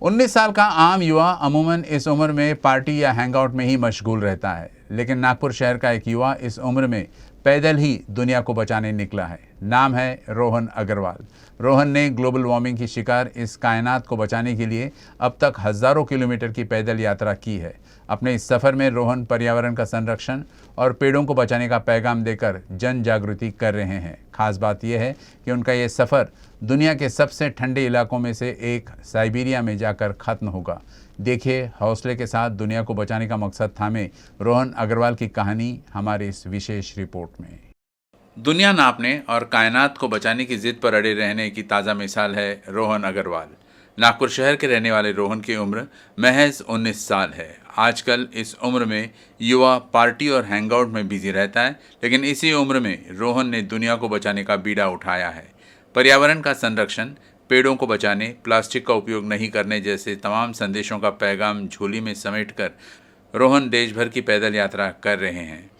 19 साल का आम युवा अमूमन इस उम्र में पार्टी या हैंगआउट में ही मशगूल रहता है, लेकिन नागपुर शहर का एक युवा इस उम्र में पैदल ही दुनिया को बचाने निकला है। नाम है रोहन अग्रवाल। रोहन ने ग्लोबल वार्मिंग की शिकार इस कायनात को बचाने के लिए अब तक हजारों किलोमीटर की पैदल यात्रा की है। अपने इस सफ़र में रोहन पर्यावरण का संरक्षण और पेड़ों को बचाने का पैगाम देकर जन जागृति कर रहे हैं। खास बात यह है कि उनका ये सफ़र दुनिया के सबसे ठंडे इलाकों में से एक साइबेरिया में जाकर ख़त्म होगा। देखिए, हौसले के साथ दुनिया को बचाने का मकसद थामे रोहन अग्रवाल की कहानी हमारे इस विशेष रिपोर्ट में। दुनिया नापने और कायनात को बचाने की जिद पर अड़े रहने की ताज़ा मिसाल है रोहन अग्रवाल। नागपुर शहर के रहने वाले रोहन की उम्र महज 19 साल है। आजकल इस उम्र में युवा पार्टी और हैंगआउट में बिजी रहता है, लेकिन इसी उम्र में रोहन ने दुनिया को बचाने का बीड़ा उठाया है। पर्यावरण का संरक्षण, पेड़ों को बचाने, प्लास्टिक का उपयोग नहीं करने जैसे तमाम संदेशों का पैगाम झोली में समेटकर रोहन देश भर की पैदल यात्रा कर रहे हैं।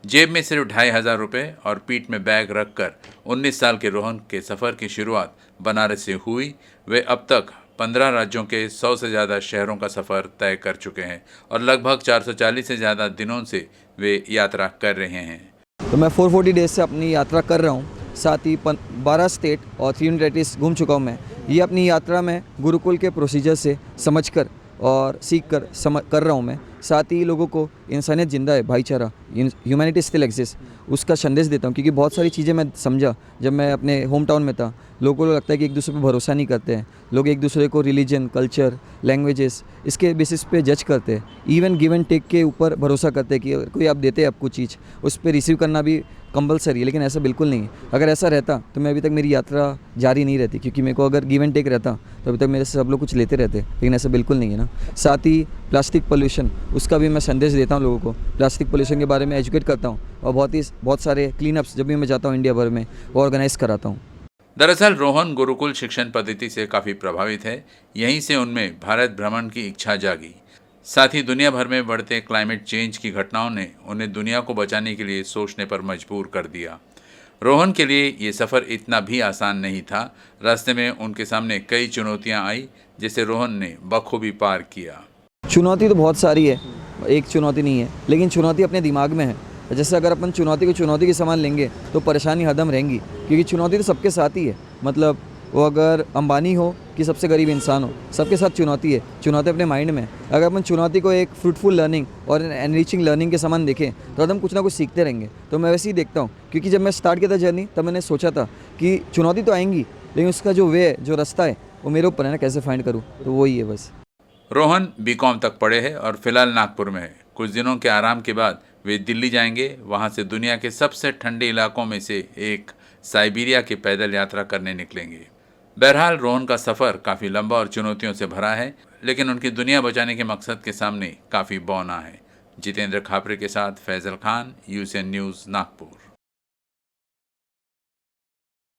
जेब में सिर्फ 2500 रुपये और पीठ में बैग रखकर 19 साल के रोहन के सफ़र की शुरुआत बनारस से हुई। वे अब तक 15 राज्यों के 100 से ज़्यादा शहरों का सफ़र तय कर चुके हैं और लगभग 440 से ज़्यादा दिनों से वे यात्रा कर रहे हैं। तो मैं 440 डेज से अपनी यात्रा कर रहा हूँ। साथ ही 12 स्टेट और 3 टेरिटरीज घूम चुका हूँ मैं। ये अपनी यात्रा में गुरुकुल के प्रोसीजर से समझकर और सीख कर कर रहा हूँ मैं। साथ ही लोगों को इंसानियत जिंदा है, भाईचारा, ह्यूमैनिटी स्टिल एग्जिस्ट, उसका संदेश देता हूँ। क्योंकि बहुत सारी चीज़ें मैं समझा जब मैं अपने होम टाउन में था। लोगों को लगता है कि एक दूसरे पर भरोसा नहीं करते हैं। लोग एक दूसरे को रिलीजन, कल्चर, लैंग्वेजेस इसके बेसिस पे जज करते हैं। इवन गिव एंड टेक के ऊपर भरोसा करते हैं कि अगर कोई आप देते हैं आपको चीज़, उस पर रिसीव करना भी कंपलसरी है। लेकिन ऐसा बिल्कुल नहीं है। अगर ऐसा रहता तो मैं अभी तक मेरी यात्रा जारी नहीं रहती, क्योंकि मेरे को अगर गिव एंड टेक रहता तो अभी तक मेरे से सब लोग कुछ लेते रहते। लेकिन ऐसा बिल्कुल नहीं है ना। साथ ही प्लास्टिक पोल्यूशन, उसका भी मैं संदेश देता हूँ लोगों को। प्लास्टिक पोल्यूशन के बारे में एजुकेट करता हूँ और बहुत सारे क्लीन अप्स जब भी मैं जाता हूँ इंडिया भर में वो ऑर्गेनाइज कराता हूँ। दरअसल रोहन गुरुकुल शिक्षण पद्धति से काफ़ी प्रभावित है। यहीं से उनमें भारत भ्रमण की इच्छा जागी। साथ ही दुनिया भर में बढ़ते क्लाइमेट चेंज की घटनाओं ने उन्हें दुनिया को बचाने के लिए सोचने पर मजबूर कर दिया। रोहन के लिए ये सफ़र इतना भी आसान नहीं था। रास्ते में उनके सामने कई चुनौतियां आई, जिसे रोहन ने बखूबी पार किया। चुनौती तो बहुत सारी है, एक चुनौती नहीं है, लेकिन चुनौती अपने दिमाग में है। जैसे अगर अपन चुनौती को चुनौती के समान लेंगे तो परेशानी हरदम रहेंगी, क्योंकि चुनौती तो सबके साथ ही है। मतलब वो अगर अंबानी हो कि सबसे गरीब इंसान हो, सबके साथ चुनौती है। चुनौती अपने माइंड में है। अगर अपन चुनौती को एक फ्रूटफुल लर्निंग और एनरिचिंग लर्निंग के समान देखें तो हम कुछ ना कुछ सीखते रहेंगे। तो मैं वैसे ही देखता हूँ, क्योंकि जब मैं स्टार्ट किया था जर्नी तब मैंने सोचा था कि चुनौती तो आएंगी, लेकिन उसका जो वे है, जो रास्ता है, वो मेरे ऊपर है ना, कैसे फाइंड करूँ। तो वही है बस। रोहन बीकॉम तक पढ़े हैं और फिलहाल नागपुर में है। कुछ दिनों के आराम के बाद वे दिल्ली जाएंगे। वहां से दुनिया के सबसे ठंडे इलाकों में से एक साइबेरिया की पैदल यात्रा करने निकलेंगे। बहरहाल रोहन का सफ़र काफ़ी लंबा और चुनौतियों से भरा है, लेकिन उनकी दुनिया बचाने के मकसद के सामने काफ़ी बौना है। जितेंद्र खापरे के साथ फैजल खान, यूसीएन न्यूज़, नागपुर।